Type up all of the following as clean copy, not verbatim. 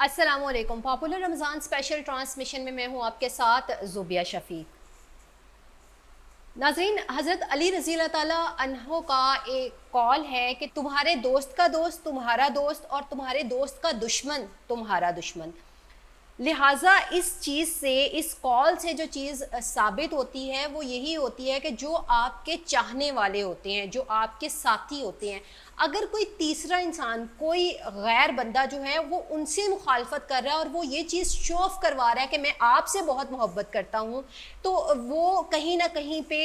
السلام علیکم۔ پاپولر رمضان special transmission میں ہوں آپ کے ساتھ زوبیہ شفیق۔ ناظرین، حضرت علی رضی اللہ تعالیٰ عنہ کا ایک قول ہے کہ تمہارے دوست کا دوست تمہارا دوست اور تمہارے دوست کا دشمن تمہارا دشمن۔ لہٰذا اس چیز سے، اس قول سے جو چیز ثابت ہوتی ہے وہ یہی ہوتی ہے کہ جو آپ کے چاہنے والے ہوتے ہیں، جو آپ کے ساتھی ہوتے ہیں، اگر کوئی تیسرا انسان، کوئی غیر بندہ جو ہے وہ ان سے مخالفت کر رہا ہے اور وہ یہ چیز شو آف کروا رہا ہے کہ میں آپ سے بہت محبت کرتا ہوں، تو وہ کہیں نہ کہیں پہ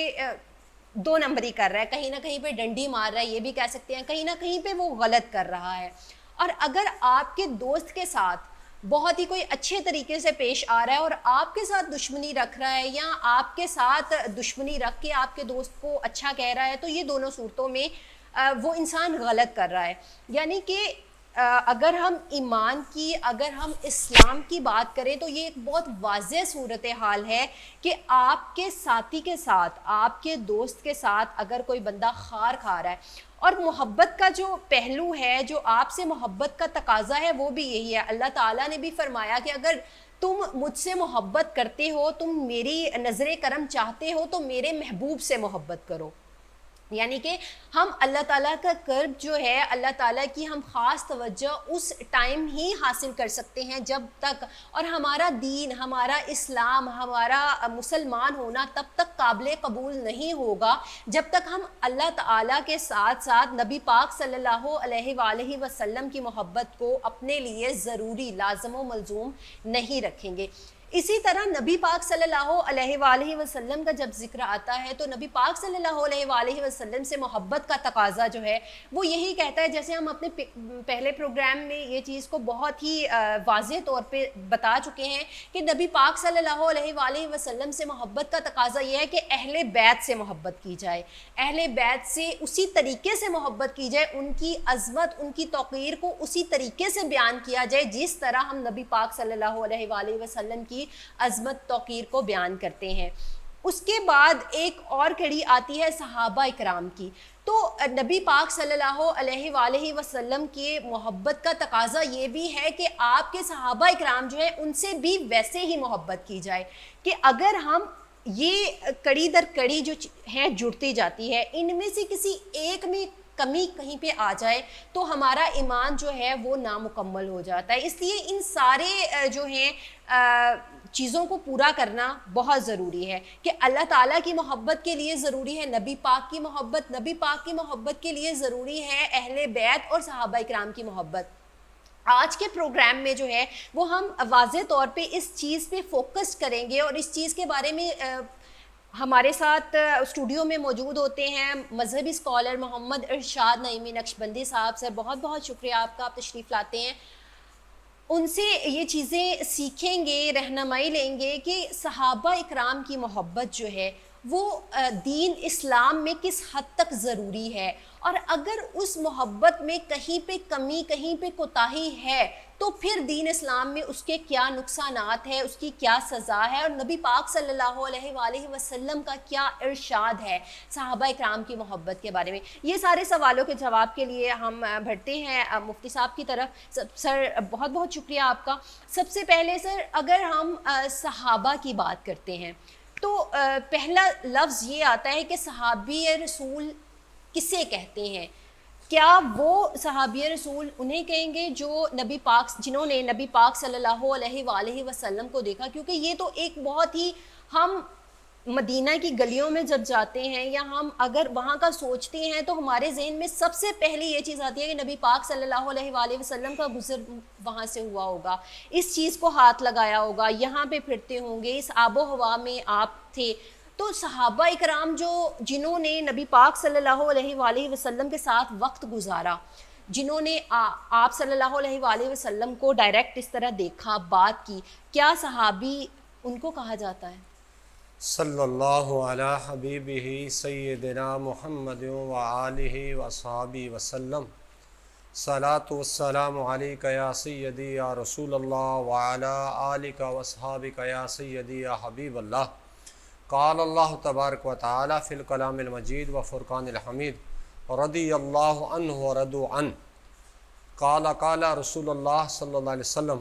دو نمبری کر رہا ہے، کہیں نہ کہیں پہ ڈنڈی مار رہا ہے، یہ بھی کہہ سکتے ہیں، کہیں نہ کہیں پہ وہ غلط کر رہا ہے۔ اور اگر آپ کے دوست کے ساتھ بہت ہی کوئی اچھے طریقے سے پیش آ رہا ہے اور آپ کے ساتھ دشمنی رکھ رہا ہے یا آپ کے ساتھ دشمنی رکھ کے آپ کے دوست کو اچھا کہہ رہا ہے، تو یہ دونوں صورتوں میں وہ انسان غلط کر رہا ہے۔ یعنی کہ اگر ہم ایمان کی، اگر ہم اسلام کی بات کریں تو یہ ایک بہت واضح صورتحال ہے کہ آپ کے ساتھی کے ساتھ، آپ کے دوست کے ساتھ اگر کوئی بندہ خار کھا رہا ہے، اور محبت کا جو پہلو ہے، جو آپ سے محبت کا تقاضا ہے، وہ بھی یہی ہے۔ اللہ تعالیٰ نے بھی فرمایا کہ اگر تم مجھ سے محبت کرتے ہو، تم میری نظر کرم چاہتے ہو، تو میرے محبوب سے محبت کرو۔ یعنی کہ ہم اللہ تعالیٰ کا قرب جو ہے، اللہ تعالیٰ کی ہم خاص توجہ اس ٹائم ہی حاصل کر سکتے ہیں جب تک، اور ہمارا دین، ہمارا اسلام، ہمارا مسلمان ہونا تب تک قابل قبول نہیں ہوگا جب تک ہم اللہ تعالیٰ کے ساتھ ساتھ نبی پاک صلی اللہ علیہ وآلہ وسلم کی محبت کو اپنے لیے ضروری، لازم و ملزوم نہیں رکھیں گے۔ اسی طرح نبی پاک صلی اللہ علیہ وآلہ وسلم کا جب ذکر آتا ہے تو نبی پاک صلی اللہ علیہ وآلہ وسلم سے محبت کا تقاضا جو ہے وہ یہی کہتا ہے، جیسے ہم اپنے پہلے پروگرام میں یہ چیز کو بہت ہی واضح طور پہ بتا چکے ہیں کہ نبی پاک صلی اللہ علیہ وآلہ وسلم سے محبت کا تقاضا یہ ہے کہ اہل بیت سے محبت کی جائے، اہل بیت سے اسی طریقے سے محبت کی جائے، ان کی عظمت، ان کی توقیر کو اسی طریقے سے بیان کیا جائے جس طرح ہم نبی پاک صلی اللہ علیہ وآلہ وسلم کی عظمت توقیر کو بیان کرتے ہیں۔ اس کے بعد ایک اور کڑی آتی ہے صحابہ اکرام کی۔ تو نبی پاک صلی اللہ علیہ وآلہ وسلم کی محبت کا تقاضا یہ بھی ہے کہ آپ کے صحابہ اکرام جو ہیں ان سے بھی ویسے ہی محبت کی جائے، کہ اگر ہم یہ کڑی در کڑی جو ہے جڑتی جاتی ہے، ان میں سے کسی ایک میں کمی کہیں پہ آ جائے تو ہمارا ایمان جو ہے وہ نامکمل ہو جاتا ہے۔ اس لیے ان سارے جو ہیں چیزوں کو پورا کرنا بہت ضروری ہے کہ اللہ تعالیٰ کی محبت کے لیے ضروری ہے نبی پاک کی محبت، نبی پاک کی محبت کے لیے ضروری ہے اہل بیت اور صحابہ اکرام کی محبت۔ آج کے پروگرام میں جو ہے وہ ہم واضح طور پہ اس چیز پہ فوکس کریں گے، اور اس چیز کے بارے میں ہمارے ساتھ اسٹوڈیو میں موجود ہوتے ہیں مذہبی اسکالر محمد ارشاد نعیمی نقشبندی صاحب۔ سر بہت بہت شکریہ آپ کا، آپ تشریف لاتے ہیں۔ ان سے یہ چیزیں سیکھیں گے، رہنمائی لیں گے کہ صحابہ اکرام کی محبت جو ہے وہ دین اسلام میں کس حد تک ضروری ہے، اور اگر اس محبت میں کہیں پہ کمی، کہیں پہ کوتاہی ہے تو پھر دین اسلام میں اس کے کیا نقصانات ہیں، اس کی کیا سزا ہے، اور نبی پاک صلی اللہ علیہ وآلہ وسلم کا کیا ارشاد ہے صحابہ اکرام کی محبت کے بارے میں۔ یہ سارے سوالوں کے جواب کے لیے ہم بڑھتے ہیں مفتی صاحب کی طرف۔ سر بہت بہت شکریہ آپ کا۔ سب سے پہلے سر، اگر ہم صحابہ کی بات کرتے ہیں تو پہلا لفظ یہ آتا ہے کہ صحابی رسول کسے کہتے ہیں؟ کیا وہ صحابی رسول انہیں کہیں گے جو نبی پاک، جنہوں نے نبی پاک صلی اللہ علیہ وآلہ وسلم کو دیکھا؟ کیونکہ یہ تو ایک بہت ہی، ہم مدینہ کی گلیوں میں جب جاتے ہیں یا ہم اگر وہاں کا سوچتے ہیں تو ہمارے ذہن میں سب سے پہلی یہ چیز آتی ہے کہ نبی پاک صلی اللہ علیہ وآلہ وسلم کا گزر وہاں سے ہوا ہوگا، اس چیز کو ہاتھ لگایا ہوگا، یہاں پہ پھرتے ہوں گے، اس آب و ہوا میں آپ تھے۔ تو صحابہ اکرام جنہوں نے نبی پاک صلی اللہ علیہ وآلہ وسلم کے ساتھ وقت گزارا، جنہوں نے آپ صلی اللہ علیہ وآلہ وسلم کو ڈائریکٹ اس طرح دیکھا، بات کی، کیا صحابی ان کو کہا جاتا ہے؟ صلی اللہ علی حبیبہ سیدنا محمد وآلہ وصحبہ وسلم۔ صلاۃ والسلام علیک یا سیدی یا رسول اللہ وعلی آلک وصحابک یا سیدی یا حبیب اللہ۔ قال اللہ تبارک و تعالی فی الکلام المجید و فرقان الحمید رضی اللہ عنہ ورضوا عنہ۔ قال رسول اللہ صلی اللہ علیہ وسلم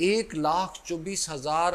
1,24,000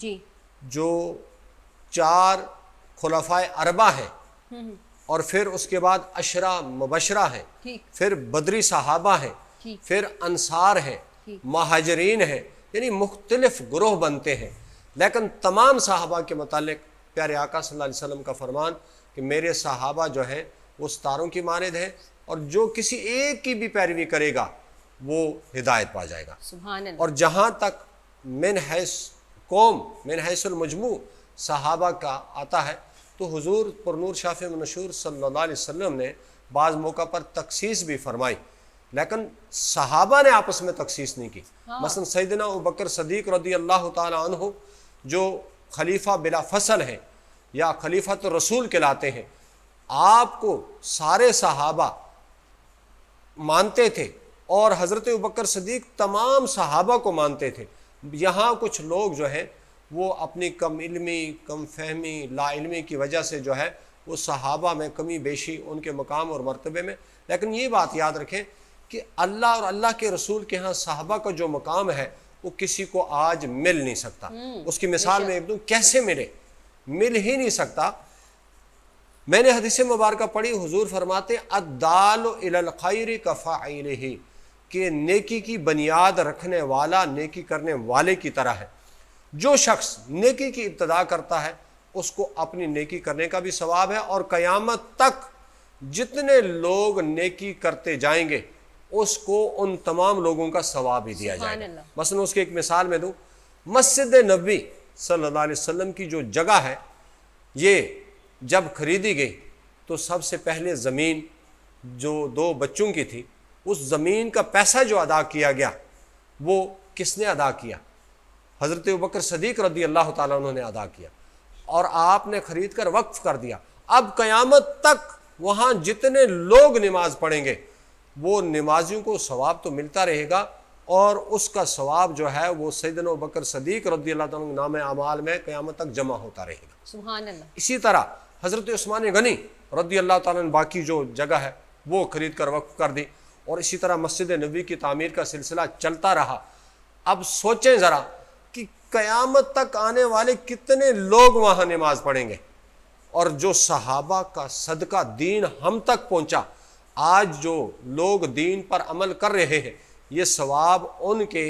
جی جو 4 خلفائے اربع ہیں اور پھر اس کے بعد عشرہ مبشرہ ہیں، ٹھیک پھر بدری صحابہ ہیں، ٹھیک پھر انصار ہیں، ٹھیک مہاجرین ہیں، یعنی مختلف گروہ بنتے ہیں، لیکن تمام صحابہ کے متعلق پیارے آقا صلی اللہ علیہ وسلم کا فرمان کہ میرے صحابہ جو ہیں وہ ستاروں کی مانند ہیں، اور جو کسی ایک کی بھی پیروی کرے گا وہ ہدایت پا جائے گا۔ سبحان اللہ۔ اور جہاں تک من حیث قوم، من حیث المجموع صحابہ کا آتا ہے تو حضور پرنور شافع منشور صلی اللہ علیہ وسلم نے بعض موقع پر تخصیص بھی فرمائی، لیکن صحابہ نے آپس میں تخصیص نہیں کی۔ مثلا سیدنا ابوبکر صدیق رضی اللہ تعالی عنہ جو خلیفہ بلا فصل ہیں یا خلیفۃ الرسول کہلاتے ہیں، آپ کو سارے صحابہ مانتے تھے اور حضرت ابوبکر صدیق تمام صحابہ کو مانتے تھے۔ یہاں کچھ لوگ جو ہیں وہ اپنی کم علمی، کم فہمی، لا علمی کی وجہ سے جو ہے وہ صحابہ میں کمی بیشی ان کے مقام اور مرتبے میں، لیکن یہ بات یاد رکھیں کہ اللہ اور اللہ کے رسول کے ہاں صحابہ کا جو مقام ہے وہ کسی کو آج مل نہیں سکتا۔ اس کی مثال میں ایک دوں، کیسے مل ہی نہیں سکتا۔ میں نے حدیث مبارکہ پڑھی، حضور فرماتے الدال علی الخیر کفاعلہ، کہ نیکی کی بنیاد رکھنے والا نیکی کرنے والے کی طرح ہے۔ جو شخص نیکی کی ابتدا کرتا ہے اس کو اپنی نیکی کرنے کا بھی ثواب ہے، اور قیامت تک جتنے لوگ نیکی کرتے جائیں گے اس کو ان تمام لوگوں کا ثواب ہی دیا جائے گا۔ مثلا اس کی ایک مثال میں دوں، مسجد نبوی صلی اللہ علیہ وسلم کی جو جگہ ہے، یہ جب خریدی گئی تو سب سے پہلے زمین جو 2 بچوں کی تھی، اس زمین کا پیسہ جو ادا کیا گیا وہ کس نے ادا کیا؟ حضرت ابوبکر صدیق رضی اللہ تعالیٰ عنہ نے ادا کیا، اور آپ نے خرید کر وقف کر دیا۔ اب قیامت تک وہاں جتنے لوگ نماز پڑھیں گے وہ نمازیوں کو ثواب تو ملتا رہے گا، اور اس کا ثواب جو ہے وہ سیدنا ابوبکر صدیق رضی اللہ تعالیٰ عنہ نام اعمال میں قیامت تک جمع ہوتا رہے گا۔ سبحان اللہ۔ اسی طرح حضرت عثمان غنی رضی اللہ تعالیٰ عنہ باقی جو جگہ ہے وہ خرید کر وقف کر دی، اور اسی طرح مسجد نبوی کی تعمیر کا سلسلہ چلتا رہا۔ اب سوچیں ذرا کہ قیامت تک آنے والے کتنے لوگ وہاں نماز پڑھیں گے، اور جو صحابہ کا صدقہ دین ہم تک پہنچا، آج جو لوگ دین پر عمل کر رہے ہیں یہ ثواب ان کے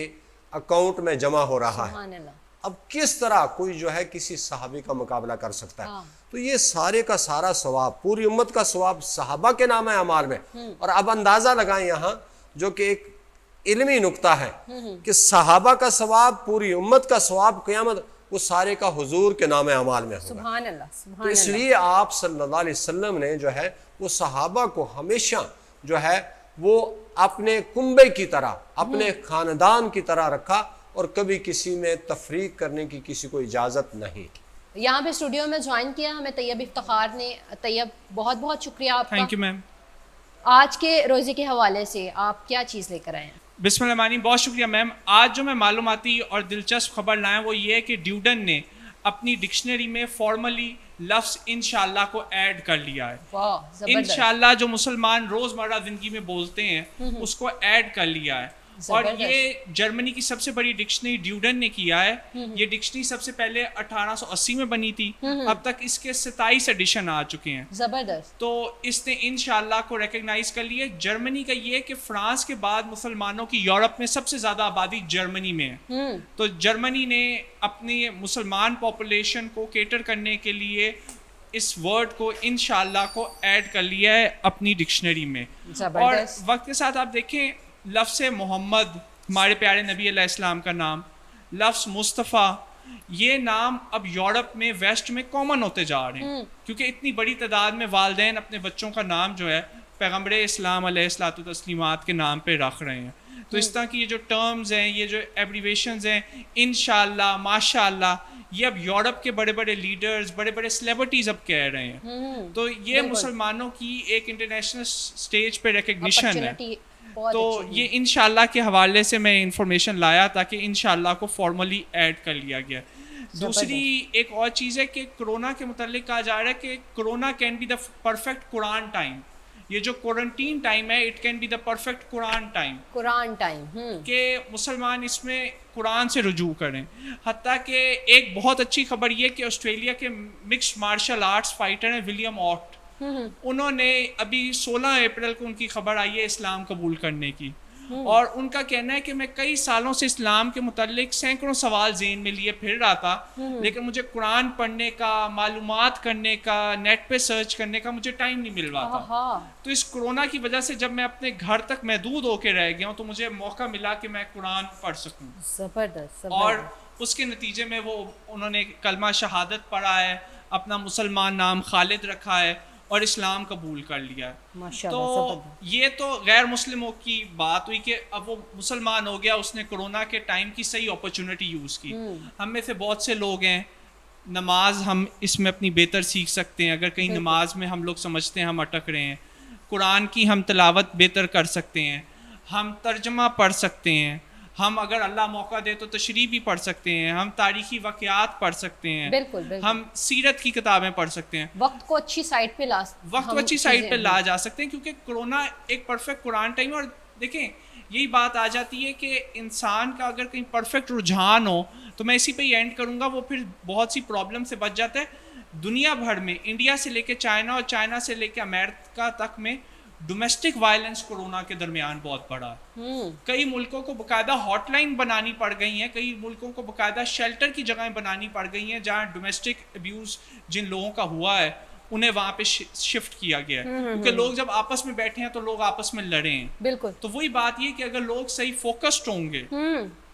اکاؤنٹ میں جمع ہو رہا ہے۔ اب کس طرح کوئی جو ہے کسی صحابی کا مقابلہ کر سکتا ہے؟ تو یہ سارے کا سارا ثواب، پوری امت کا ثواب صحابہ کے نام اعمال میں۔ اور اب اندازہ لگائیں یہاں، جو کہ ایک علمی نقطہ ہے، کہ صحابہ کا ثواب، پوری امت کا ثواب قیامت وہ سارے کا حضور کے نام اعمال میں ہوگا۔ سبحان اللہ، تو سبحان اس اللہ۔ لیے آپ صلی اللہ علیہ وسلم نے جو ہے وہ صحابہ کو ہمیشہ جو ہے وہ اپنے کنبے کی طرح، اپنے خاندان کی طرح رکھا، اور کبھی کسی میں تفریق کرنے کی کسی کو اجازت نہیں۔ یہاں پہ اسٹوڈیو میں جوائن کیا ہمیں طیب افتخار نے۔ طیب بہت بہت شکریہ آپ کا۔ Thank you ma'am. آج کے روزے کے حوالے سے آپ کیا چیز لے کر آئے ہیں؟ بسم اللہ الرحمن الرحیم، بہت شکریہ میم۔ آج جو میں معلوماتی اور دلچسپ خبر لائیں وہ یہ ہے کہ ڈیوڈن نے اپنی ڈکشنری میں فارملی لفظ انشاءاللہ کو ایڈ کر لیا ہے۔ واہ، زبردست۔ انشاءاللہ جو مسلمان روزمرہ زندگی میں بولتے ہیں اس کو ایڈ کر لیا ہے، اور یہ جرمنی کی سب سے بڑی ڈکشنری ڈیوڈن نے کیا ہے۔ یہ ڈکشنری سب سے پہلے 1880 میں بنی تھی، اب تک اس کے 27 ایڈیشن آ چکے ہیں۔ زبردست۔ تو اس نے انشاءاللہ کو ریکگنائز کر لیا۔ جرمنی کا یہ کہ فرانس کے بعد مسلمانوں کی یورپ میں سب سے زیادہ آبادی جرمنی میں ہے، تو جرمنی نے اپنی مسلمان پاپولیشن کو کیٹر کرنے کے لیے اس ورڈ کو انشاءاللہ کو ایڈ کر لیا ہے اپنی ڈکشنری میں۔ اور وقت کے ساتھ آپ دیکھیں، لفظ محمد ہمارے پیارے نبی علیہ السلام کا نام، لفظ مصطفیٰ، یہ نام اب یورپ میں ویسٹ میں کامن ہوتے جا رہے ہیں، کیونکہ اتنی بڑی تعداد میں والدین اپنے بچوں کا نام جو ہے پیغمبر اسلام علیہ الصلوۃ والتسلیمات کے نام پہ رکھ رہے ہیں۔ تو اس طرح کی یہ جو ٹرمز ہیں، یہ جو ایبریویشنز ہیں، انشاءاللہ، ماشاءاللہ، یہ اب یورپ کے بڑے بڑے لیڈرز، بڑے بڑے سلیبریٹیز اب کہہ رہے ہیں۔ تو یہ مسلمانوں کی ایک انٹرنیشنل سٹیج پہ ریکگنیشن ہے۔ تو یہ انشاءاللہ کے حوالے سے میں انفارمیشن لایا تاکہ انشاءاللہ کو فارملی ایڈ کر لیا گیا۔ دوسری ایک اور چیز ہے کہ کرونا کے متعلق کہا جا رہا ہے کہ corona can be the perfect قرآن ٹائم، یہ جو کوارنٹین ٹائم ہے it can be the perfect قرآن ٹائم قرآن ٹائم کہ مسلمان اس میں قرآن سے رجوع کریں. حتیٰ کہ ایک بہت اچھی خبر یہ کہ آسٹریلیا کے مکسڈ مارشل آرٹس فائٹر ہیں ولیم آٹ, انہوں نے ابھی 16 اپریل کو ان کی خبر آئی ہے اسلام قبول کرنے کی, اور ان کا کہنا ہے کہ میں کئی سالوں سے اسلام کے متعلق سینکڑوں سوال ذہن میں لیے پھر رہا تھا, لیکن مجھے قرآن پڑھنے کا, معلومات کرنے کا, نیٹ پہ سرچ کرنے کا مجھے ٹائم نہیں مل رہا تھا. تو اس کورونا کی وجہ سے جب میں اپنے گھر تک محدود ہو کے رہ گیا ہوں تو مجھے موقع ملا کہ میں قرآن پڑھ سکوں. زبردست. اور اس کے نتیجے میں انہوں نے کلمہ شہادت پڑھا ہے, اپنا مسلمان نام خالد رکھا ہے اور اسلام قبول کر لیا ہے. تو یہ تو غیر مسلموں کی بات ہوئی کہ اب وہ مسلمان ہو گیا, اس نے کورونا کے ٹائم کی صحیح اپرچونٹی یوز کی. ہم میں سے بہت سے لوگ ہیں, نماز ہم اس میں اپنی بہتر سیکھ سکتے ہیں, اگر کہیں نماز میں ہم لوگ سمجھتے ہیں ہم اٹک رہے ہیں, قرآن کی ہم تلاوت بہتر کر سکتے ہیں, ہم ترجمہ پڑھ سکتے ہیں, ہم اگر اللہ موقع دے تو تشریح بھی پڑھ سکتے ہیں, ہم تاریخی واقعات پڑھ سکتے ہیں, بالکل ہم سیرت کی کتابیں پڑھ سکتے ہیں, وقت کو اچھی سائٹ پہ لا جا سکتے ہیں, کیونکہ کورونا ایک پرفیکٹ قرآن ٹائم. اور دیکھیں یہی بات آ جاتی ہے کہ انسان کا اگر کہیں پرفیکٹ رجحان ہو, تو میں اسی پہ ہی اینڈ کروں گا, وہ پھر بہت سی پرابلم سے بچ جاتا ہے. دنیا بھر میں انڈیا سے لے کے چائنا اور چائنا سے لے کے امریکہ تک میں ڈومیسٹک وائلنس کورونا کے درمیان بہت بڑا ہے. کئی ملکوں کو باقاعدہ ہاٹ لائن بنانی پڑ گئی ہیں, کئی ملکوں کو باقاعدہ شیلٹر کی جگہیں بنانی پڑ گئی ہیں جہاں ڈومیسٹک ابیوز جن لوگوں کا ہوا ہے انہیں وہاں پہ شفٹ کیا گیا ہے, کیونکہ لوگ جب آپس میں بیٹھے ہیں تو لوگ آپس میں لڑے ہیں. بالکل. تو وہی بات یہ کہ اگر لوگ صحیح فوکسڈ ہوں گے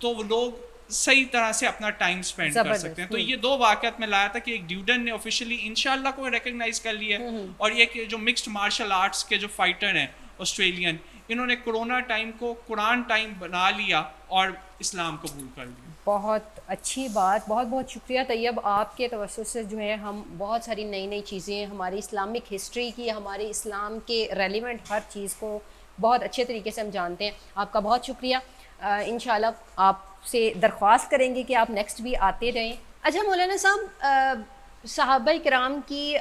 تو وہ لوگ صحیح طرح سے اپنا ٹائم سپینڈ کر سکتے ہیں. تو یہ دو واقعات میں لایا تھا کہ ایک ڈیوڈن نے آفیشیلی انشاءاللہ کو ریکگنائز کر لیا ہے, اور یہ کہ جو مکسڈ مارشل آرٹس کے جو فائٹر ہیں آسٹریلین, انہوں نے کورونا ٹائم کو قرآن ٹائم بنا لیا اور اسلام قبول کر لیا. بہت اچھی بات, بہت بہت شکریہ طیب. آپ کے توسط سے جو ہے ہم بہت ساری نئی نئی چیزیں ہماری اسلامک ہسٹری کی, ہمارے اسلام کے ریلیونٹ ہر چیز کو بہت اچھے طریقے سے ہم جانتے ہیں. آپ کا بہت شکریہ. انشاءاللہ آپ سے درخواست کریں گے کہ آپ نیکسٹ بھی آتے رہیں. اچھا مولانا صاحب, صحابہ کرام کی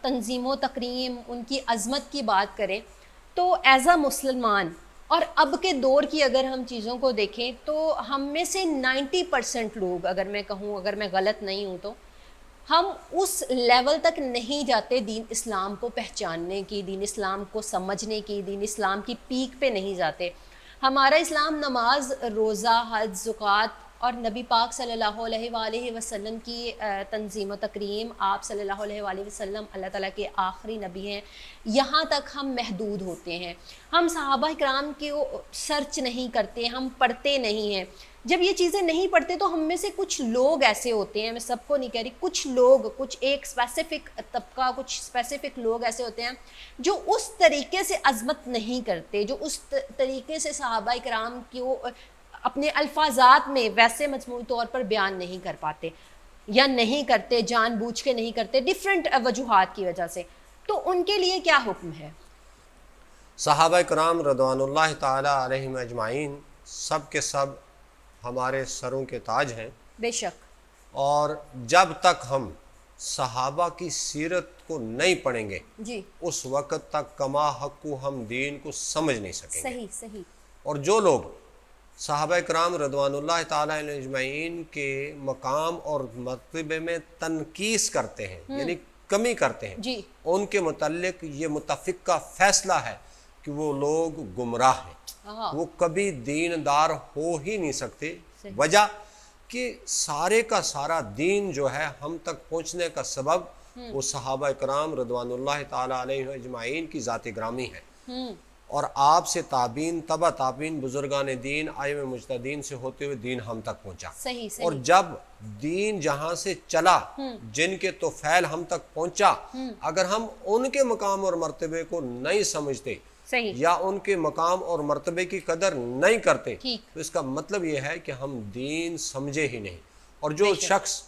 تنظیم و تقریم, ان کی عظمت کی بات کریں تو ایز اے مسلمان اور اب کے دور کی اگر ہم چیزوں کو دیکھیں تو ہم میں سے 90% لوگ, اگر میں کہوں, اگر میں غلط نہیں ہوں تو ہم اس لیول تک نہیں جاتے دین اسلام کو پہچاننے کی, دین اسلام کو سمجھنے کی, دین اسلام کی پیک پہ نہیں جاتے. ہمارا اسلام نماز, روزہ, حج, زکوٰۃ اور نبی پاک صلی اللہ علیہ وآلہ وسلم کی تنظیم و تکریم, آپ صلی اللہ علیہ وآلہ وسلم اللہ تعالیٰ کے آخری نبی ہیں, یہاں تک ہم محدود ہوتے ہیں. ہم صحابہ کرام کو سرچ نہیں کرتے, ہم پڑھتے نہیں ہیں. جب یہ چیزیں نہیں پڑھتے تو ہم میں سے کچھ لوگ ایسے ہوتے ہیں, میں سب کو نہیں کہہ رہی, کچھ لوگ, کچھ ایک اسپیسیفک طبقہ, کچھ اسپیسیفک لوگ ایسے ہوتے ہیں جو اس طریقے سے عظمت نہیں کرتے, جو اس طریقے سے صحابہ کرام کو اپنے الفاظات میں ویسے مجموعی طور پر بیان نہیں کر پاتے یا نہیں کرتے, جان بوجھ کے نہیں کرتے, ڈفرینٹ وجوہات کی وجہ سے. تو ان کے لیے کیا حکم ہے؟ صحابہ کرام رضوان اللہ تعالیٰ علیہم اجمعین سب کے سب ہمارے سروں کے تاج ہیں. بے شک. اور جب تک ہم صحابہ کی سیرت کو نہیں پڑھیں گے جی, اس وقت تک کما حق ہم دین کو سمجھ نہیں سکیں گے. صحیح. اور جو لوگ صحابہ کرام رضوان اللہ تعالیٰ علیہ اجمعین کے مقام اور مرتبے میں تنقیص کرتے ہیں, یعنی کمی کرتے ہیں, جی, ان کے متعلق یہ متفقہ فیصلہ ہے کہ وہ لوگ گمراہ ہیں, وہ کبھی دیندار ہو ہی نہیں سکتے. وجہ کہ سارے کا سارا دین جو ہے ہم تک پہنچنے کا سبب وہ صحابہ کرام رضوان اللہ تعالیٰ علیہ اجمعین کی ذات گرامی ہے. اور آپ سے تابعین, تبع تابعین, بزرگان دین, ائمہ مجتہدین سے ہوتے ہوئے دین ہم تک پہنچا. صحیح. اور جب دین جہاں سے چلا, جن کے تو فعل ہم تک پہنچا, اگر ہم ان کے مقام اور مرتبے کو نہیں سمجھتے یا ان کے مقام اور مرتبے کی قدر نہیں کرتے تو اس کا مطلب یہ ہے کہ ہم دین سمجھے ہی نہیں. اور جو شخص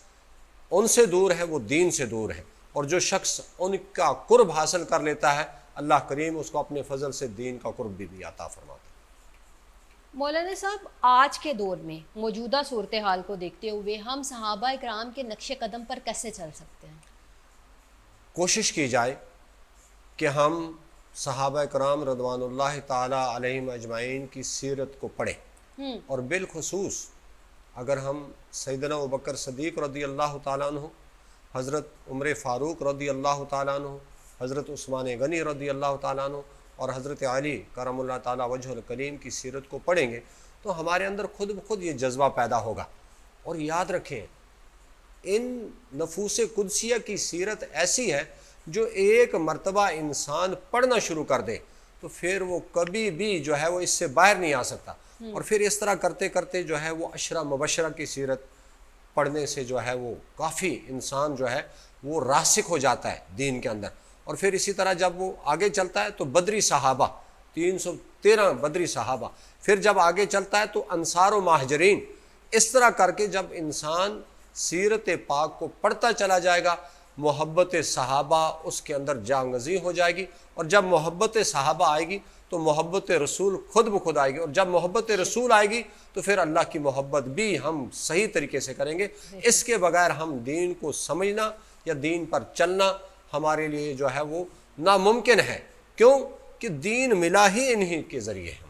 ان سے دور ہے وہ دین سے دور ہے, اور جو شخص ان کا قرب حاصل کر لیتا ہے اللہ کریم اس کو اپنے فضل سے دین کا قرب بھی عطا فرماتا ہے. مولانا صاحب, آج کے دور میں موجودہ صورتحال کو دیکھتے ہوئے ہم صحابہ کرام کے نقش قدم پر کیسے چل سکتے ہیں؟ کوشش کی جائے کہ ہم صحابہ کرام رضوان اللہ تعالیٰ علیہم اجمعین کی سیرت کو پڑھیں، اور بالخصوص اگر ہم سیدنا ابوبکر صدیق رضی اللہ تعالیٰ عنہ، حضرت عمر فاروق رضی اللہ تعالیٰ عنہ، حضرت عثمان غنی رضی اللہ تعالیٰ عنہ اور حضرت علی کرم اللہ تعالیٰ وجہ الکریم کی سیرت کو پڑھیں گے تو ہمارے اندر خود بخود یہ جذبہ پیدا ہوگا۔ اور یاد رکھیں، ان نفوس قدسیہ کی سیرت ایسی ہے جو ایک مرتبہ انسان پڑھنا شروع کر دے تو پھر وہ کبھی بھی جو ہے وہ اس سے باہر نہیں آ سکتا، اور پھر اس طرح کرتے کرتے جو ہے وہ عشرہ مبشرہ کی سیرت پڑھنے سے جو ہے وہ کافی انسان جو ہے وہ راسخ ہو جاتا ہے دین کے اندر، اور پھر اسی طرح جب وہ آگے چلتا ہے تو بدری صحابہ 313 بدری صحابہ، پھر جب آگے چلتا ہے تو انصار و مہاجرین، اس طرح کر کے جب انسان سیرت پاک کو پڑھتا چلا جائے گا محبت صحابہ اس کے اندر جانگزی ہو جائے گی، اور جب محبت صحابہ آئے گی تو محبت رسول خود بخود آئے گی، اور جب محبت رسول آئے گی تو پھر اللہ کی محبت بھی ہم صحیح طریقے سے کریں گے۔ اس کے بغیر ہم دین کو سمجھنا یا دین پر چلنا ہمارے لیے جو ہے وہ ناممکن ہے، کیوں کہ دین ملا ہی انہی کے ذریعے ہے۔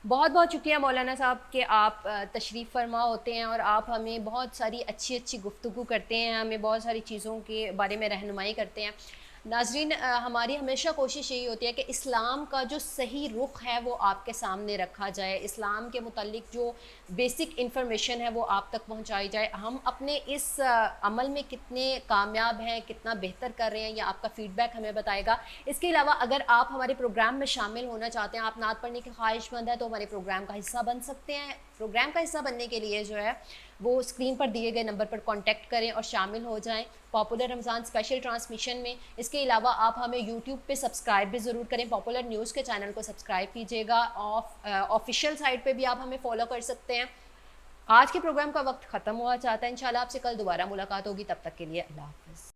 بہت بہت شکریہ مولانا صاحب کہ آپ تشریف فرما ہوتے ہیں اور آپ ہمیں بہت ساری اچھی اچھی گفتگو کرتے ہیں، ہمیں بہت ساری چیزوں کے بارے میں رہنمائی کرتے ہیں۔ ناظرین، ہماری ہمیشہ کوشش یہی ہوتی ہے کہ اسلام کا جو صحیح رخ ہے وہ آپ کے سامنے رکھا جائے، اسلام کے متعلق جو بیسک انفارمیشن ہے وہ آپ تک پہنچائی جائے۔ ہم اپنے اس عمل میں کتنے کامیاب ہیں، کتنا بہتر کر رہے ہیں، یہ آپ کا فیڈ بیک ہمیں بتائے گا۔ اس کے علاوہ اگر آپ ہمارے پروگرام میں شامل ہونا چاہتے ہیں، آپ نعت پڑھنے کے خواہش مند ہیں، تو ہمارے پروگرام کا حصہ بن سکتے ہیں۔ پروگرام کا حصہ بننے کے لیے جو ہے وہ اسکرین پر دیے گئے نمبر پر کانٹیکٹ کریں اور شامل ہو جائیں پاپولر رمضان اسپیشل ٹرانسمیشن میں۔ اس کے علاوہ آپ ہمیں یوٹیوب پہ سبسکرائب بھی ضرور کریں، پاپولر نیوز کے چینل کو سبسکرائب کیجیے گا، آفیشیل سائٹ پہ بھی آپ ہمیں فالو کر سکتے ہیں۔ آج کے پروگرام کا وقت ختم ہوا چاہتا ہے، انشاءاللہ آپ سے کل دوبارہ ملاقات ہوگی، تب تک کے لیے اللہ حافظ۔